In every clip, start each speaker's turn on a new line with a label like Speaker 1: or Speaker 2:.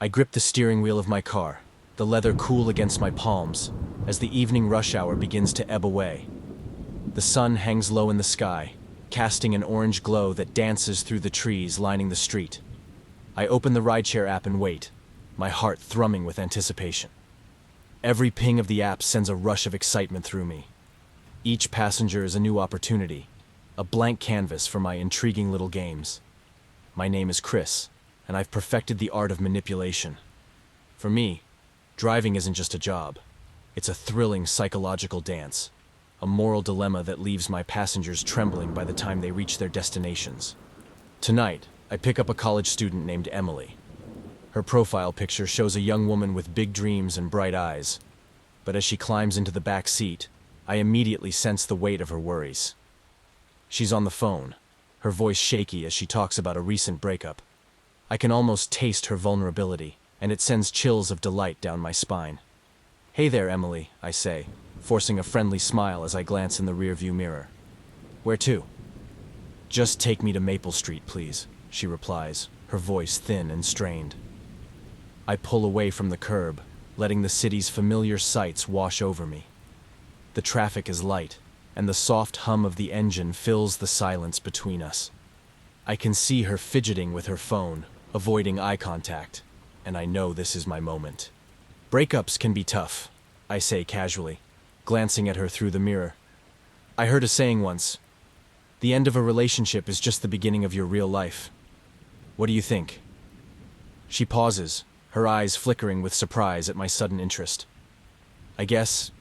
Speaker 1: I grip the steering wheel of my car, the leather cool against my palms, as the evening rush hour begins to ebb away. The sun hangs low in the sky, casting an orange glow that dances through the trees lining the street. I open the rideshare app and wait, my heart thrumming with anticipation. Every ping of the app sends a rush of excitement through me. Each passenger is a new opportunity, a blank canvas for my intriguing little games. My name is Chris, and I've perfected the art of manipulation. For me, driving isn't just a job. It's a thrilling psychological dance, a moral dilemma that leaves my passengers trembling by the time they reach their destinations. Tonight, I pick up a college student named Emily. Her profile picture shows a young woman with big dreams and bright eyes, but as she climbs into the back seat, I immediately sense the weight of her worries. She's on the phone, her voice shaky as she talks about a recent breakup. I can almost taste her vulnerability, and it sends chills of delight down my spine. "Hey there, Emily," I say, forcing a friendly smile as I glance in the rearview mirror. "Where to?" "Just take me to Maple Street, please," she replies, her voice thin and strained. I pull away from the curb, letting the city's familiar sights wash over me. The traffic is light, and the soft hum of the engine fills the silence between us. I can see her fidgeting with her phone, avoiding eye contact, and I know this is my moment. "Breakups can be tough," I say casually, glancing at her through the mirror. "I heard a saying once, the end of a relationship is just the beginning of your real life. What do you think?" She pauses, her eyes flickering with surprise at my sudden interest. I just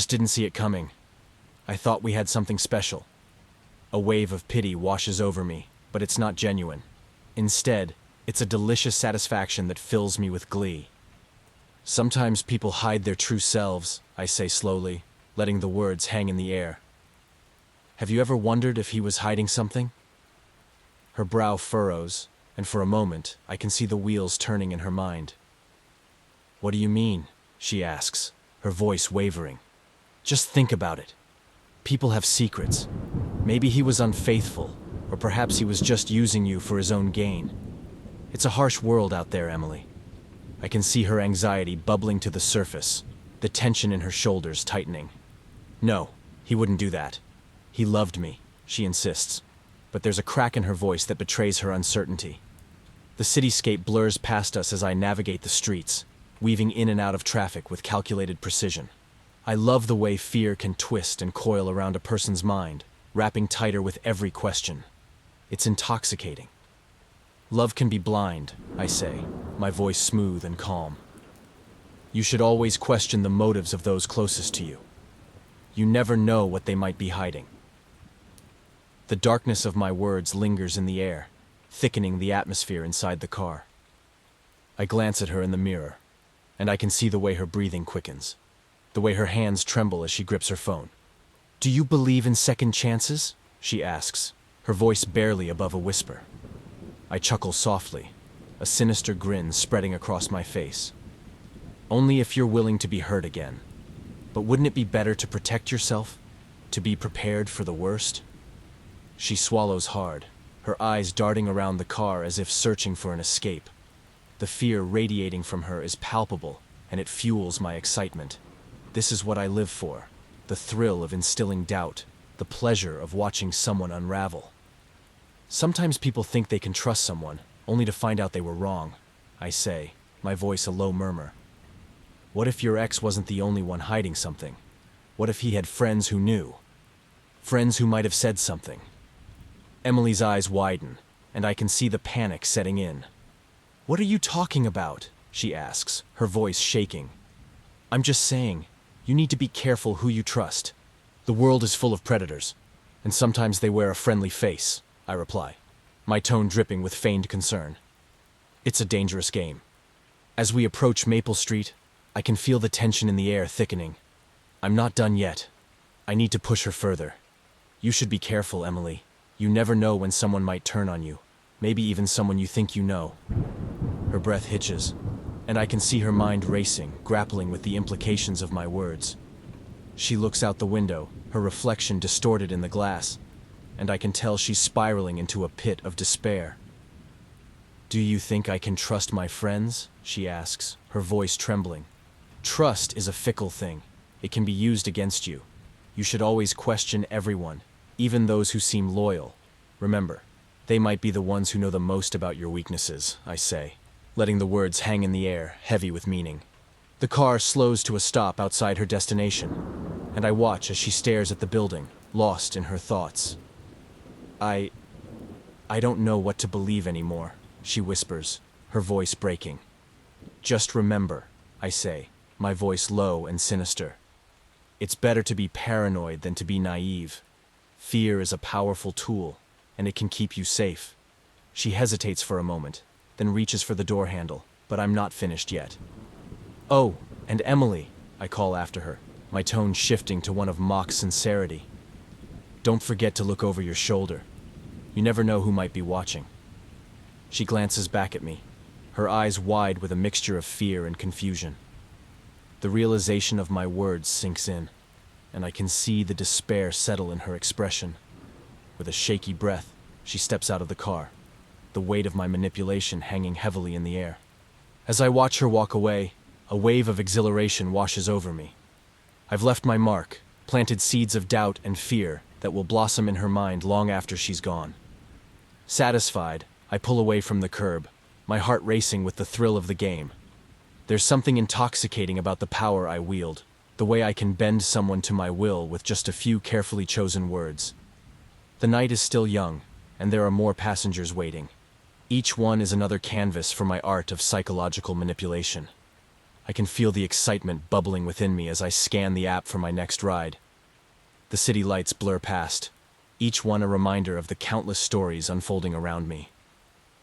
Speaker 1: didn't see it coming. I thought we had something special." A wave of pity washes over me, but it's not genuine. Instead, it's a delicious satisfaction that fills me with glee. "Sometimes people hide their true selves," I say slowly, letting the words hang in the air. "Have you ever wondered if he was hiding something?" Her brow furrows, and for a moment, I can see the wheels turning in her mind. "What do you mean?" she asks, her voice wavering. "Just think about it. People have secrets. Maybe he was unfaithful, or perhaps he was just using you for his own gain. It's a harsh world out there, Emily." I can see her anxiety bubbling to the surface, the tension in her shoulders tightening. "No, he wouldn't do that. He loved me," she insists, but there's a crack in her voice that betrays her uncertainty. The cityscape blurs past us as I navigate the streets, weaving in and out of traffic with calculated precision. I love the way fear can twist and coil around a person's mind, wrapping tighter with every question. It's intoxicating. "Love can be blind," I say, my voice smooth and calm. "You should always question the motives of those closest to you. You never know what they might be hiding." The darkness of my words lingers in the air, thickening the atmosphere inside the car. I glance at her in the mirror, and I can see the way her breathing quickens, the way her hands tremble as she grips her phone. "Do you believe in second chances?" she asks, her voice barely above a whisper. I chuckle softly, a sinister grin spreading across my face. "Only if you're willing to be hurt again. But wouldn't it be better to protect yourself? To be prepared for the worst?" She swallows hard, her eyes darting around the car as if searching for an escape. The fear radiating from her is palpable, and it fuels my excitement. This is what I live for, the thrill of instilling doubt, the pleasure of watching someone unravel. "Sometimes people think they can trust someone, only to find out they were wrong," I say, my voice a low murmur. "What if your ex wasn't the only one hiding something? What if he had friends who knew? Friends who might have said something?" Emily's eyes widen, and I can see the panic setting in. "What are you talking about?" she asks, her voice shaking. "I'm just saying, you need to be careful who you trust. The world is full of predators, and sometimes they wear a friendly face," I reply, my tone dripping with feigned concern. "It's a dangerous game." As we approach Maple Street, I can feel the tension in the air thickening. I'm not done yet. I need to push her further. "You should be careful, Emily. You never know when someone might turn on you, maybe even someone you think you know." Her breath hitches, and I can see her mind racing, grappling with the implications of my words. She looks out the window, her reflection distorted in the glass, and I can tell she's spiraling into a pit of despair. Do you think I can trust my friends? She asks, her voice trembling. Trust is a fickle thing. It can be used against you. You should always question everyone, even those who seem loyal. Remember, they might be the ones who know the most about your weaknesses, I say, letting the words hang in the air, heavy with meaning. The car slows to a stop outside her destination, and I watch as she stares at the building, lost in her thoughts. I don't know what to believe anymore, she whispers, her voice breaking. Just remember, I say, my voice low and sinister. It's better to be paranoid than to be naive. Fear is a powerful tool, and it can keep you safe. She hesitates for a moment, then reaches for the door handle, but I'm not finished yet. Oh, and Emily, I call after her, my tone shifting to one of mock sincerity. Don't forget to look over your shoulder. You never know who might be watching. She glances back at me, her eyes wide with a mixture of fear and confusion. The realization of my words sinks in, and I can see the despair settle in her expression. With a shaky breath, she steps out of the car, the weight of my manipulation hanging heavily in the air. As I watch her walk away, a wave of exhilaration washes over me. I've left my mark, planted seeds of doubt and fear that will blossom in her mind long after she's gone. Satisfied, I pull away from the curb, my heart racing with the thrill of the game. There's something intoxicating about the power I wield, the way I can bend someone to my will with just a few carefully chosen words. The night is still young, and there are more passengers waiting. Each one is another canvas for my art of psychological manipulation. I can feel the excitement bubbling within me as I scan the app for my next ride. The city lights blur past, each one a reminder of the countless stories unfolding around me.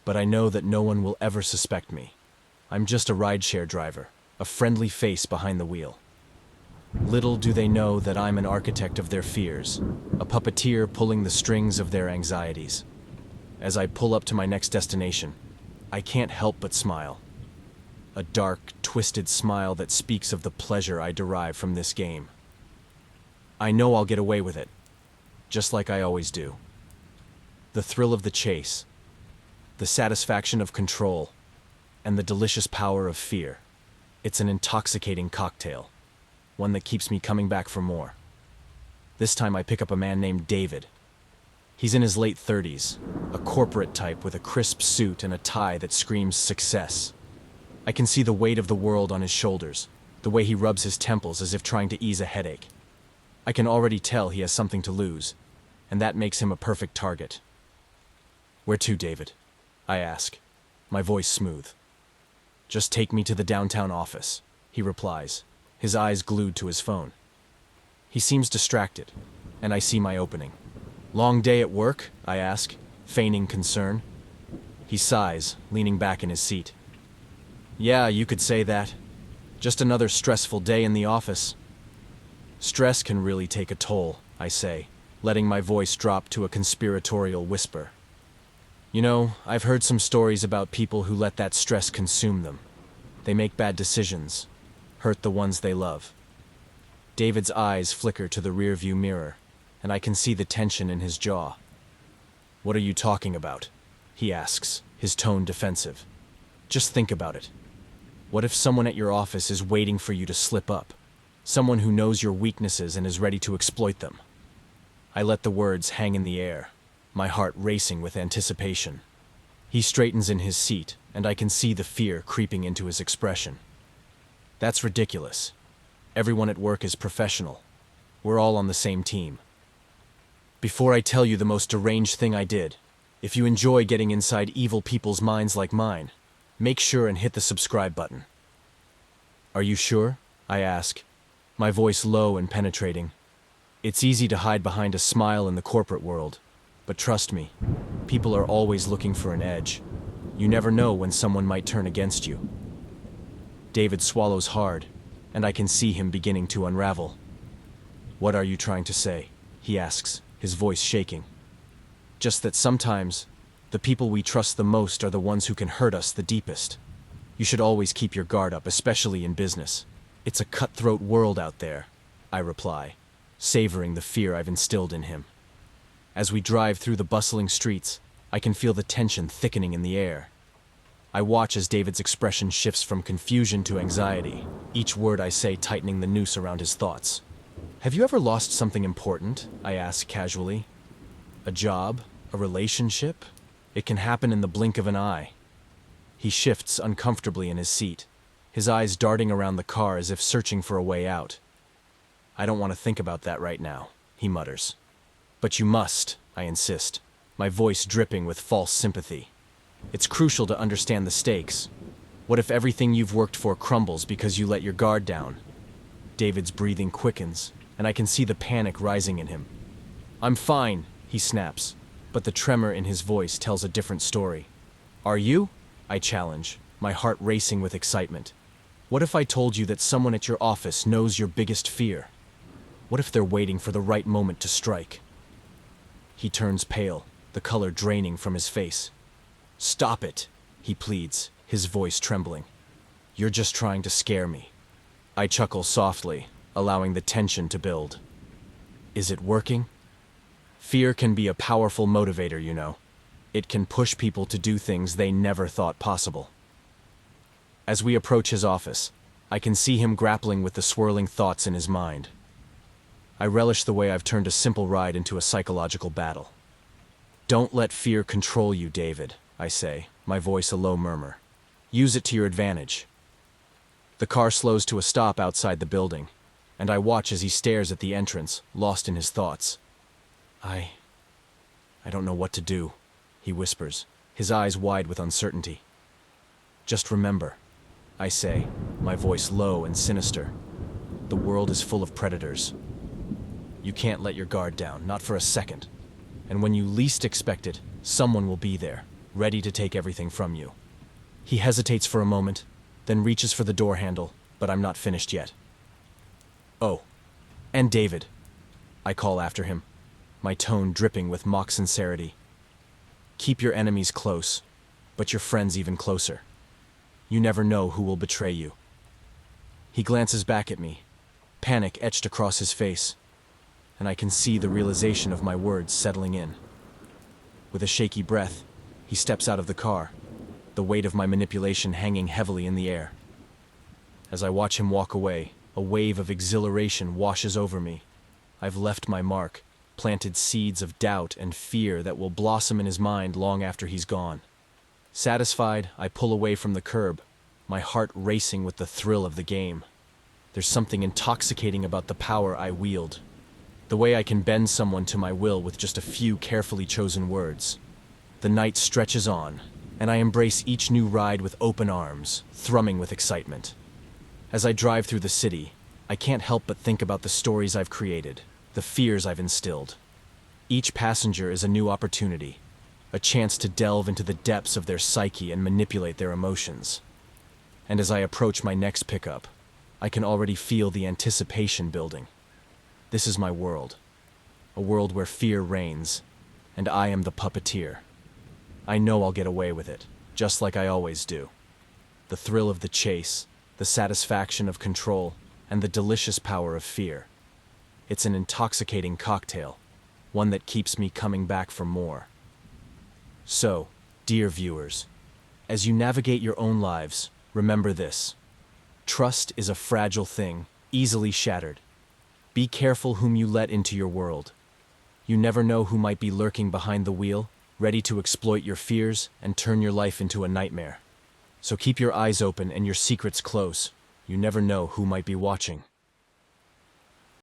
Speaker 1: But I know that no one will ever suspect me. I'm just a rideshare driver, a friendly face behind the wheel. Little do they know that I'm an architect of their fears, a puppeteer pulling the strings of their anxieties. As I pull up to my next destination, I can't help but smile. A dark, twisted smile that speaks of the pleasure I derive from this game. I know I'll get away with it, just like I always do. The thrill of the chase, the satisfaction of control, and the delicious power of fear. It's an intoxicating cocktail, one that keeps me coming back for more. This time I pick up a man named David. He's in his late 30s, a corporate type with a crisp suit and a tie that screams success. I can see the weight of the world on his shoulders, the way he rubs his temples as if trying to ease a headache. I can already tell he has something to lose, and that makes him a perfect target. Where to, David? I ask, my voice smooth. Just take me to the downtown office, he replies, his eyes glued to his phone. He seems distracted, and I see my opening. Long day at work? I ask, feigning concern. He sighs, leaning back in his seat. Yeah, you could say that. Just another stressful day in the office. Stress can really take a toll, I say, letting my voice drop to a conspiratorial whisper. You know, I've heard some stories about people who let that stress consume them. They make bad decisions, hurt the ones they love. David's eyes flicker to the rearview mirror, and I can see the tension in his jaw. What are you talking about? He asks, his tone defensive. Just think about it. What if someone at your office is waiting for you to slip up? Someone who knows your weaknesses and is ready to exploit them. I let the words hang in the air, my heart racing with anticipation. He straightens in his seat, and I can see the fear creeping into his expression. That's ridiculous. Everyone at work is professional. We're all on the same team. Before I tell you the most deranged thing I did, if you enjoy getting inside evil people's minds like mine, make sure and hit the subscribe button. Are you sure? I ask, my voice low and penetrating. It's easy to hide behind a smile in the corporate world, but trust me, people are always looking for an edge. You never know when someone might turn against you. David swallows hard, and I can see him beginning to unravel. What are you trying to say? He asks, his voice shaking. Just that sometimes, the people we trust the most are the ones who can hurt us the deepest. You should always keep your guard up, especially in business. It's a cutthroat world out there, I reply, savoring the fear I've instilled in him. As we drive through the bustling streets, I can feel the tension thickening in the air. I watch as David's expression shifts from confusion to anxiety, each word I say tightening the noose around his thoughts. Have you ever lost something important? I ask casually. A job? A relationship? It can happen in the blink of an eye. He shifts uncomfortably in his seat, his eyes darting around the car as if searching for a way out. I don't want to think about that right now, he mutters. But you must, I insist, my voice dripping with false sympathy. It's crucial to understand the stakes. What if everything you've worked for crumbles because you let your guard down? David's breathing quickens, and I can see the panic rising in him. I'm fine, he snaps, but the tremor in his voice tells a different story. Are you? I challenge, my heart racing with excitement. What if I told you that someone at your office knows your biggest fear? What if they're waiting for the right moment to strike? He turns pale, the color draining from his face. Stop it, he pleads, his voice trembling. You're just trying to scare me. I chuckle softly, allowing the tension to build. Is it working? Fear can be a powerful motivator, you know. It can push people to do things they never thought possible. As we approach his office, I can see him grappling with the swirling thoughts in his mind. I relish the way I've turned a simple ride into a psychological battle. Don't let fear control you, David, I say, my voice a low murmur. Use it to your advantage. The car slows to a stop outside the building, and I watch as he stares at the entrance, lost in his thoughts. I don't know what to do, he whispers, his eyes wide with uncertainty. Just remember, I say, my voice low and sinister. The world is full of predators. You can't let your guard down, not for a second. And when you least expect it, someone will be there, ready to take everything from you. He hesitates for a moment, then reaches for the door handle, but I'm not finished yet. Oh, and David, I call after him, my tone dripping with mock sincerity. Keep your enemies close, but your friends even closer. You never know who will betray you. He glances back at me, panic etched across his face, and I can see the realization of my words settling in. With a shaky breath, he steps out of the car, the weight of my manipulation hanging heavily in the air. As I watch him walk away, a wave of exhilaration washes over me. I've left my mark, planted seeds of doubt and fear that will blossom in his mind long after he's gone. Satisfied, I pull away from the curb, my heart racing with the thrill of the game. There's something intoxicating about the power I wield, the way I can bend someone to my will with just a few carefully chosen words. The night stretches on, and I embrace each new ride with open arms, thrumming with excitement. As I drive through the city, I can't help but think about the stories I've created, the fears I've instilled. Each passenger is a new opportunity, a chance to delve into the depths of their psyche and manipulate their emotions. And as I approach my next pickup, I can already feel the anticipation building. This is my world, a world where fear reigns, and I am the puppeteer. I know I'll get away with it, just like I always do. The thrill of the chase, the satisfaction of control, and the delicious power of fear. It's an intoxicating cocktail, one that keeps me coming back for more. So, dear viewers, as you navigate your own lives, remember this. Trust is a fragile thing, easily shattered. Be careful whom you let into your world. You never know who might be lurking behind the wheel, ready to exploit your fears and turn your life into a nightmare. So keep your eyes open and your secrets close. You never know who might be watching.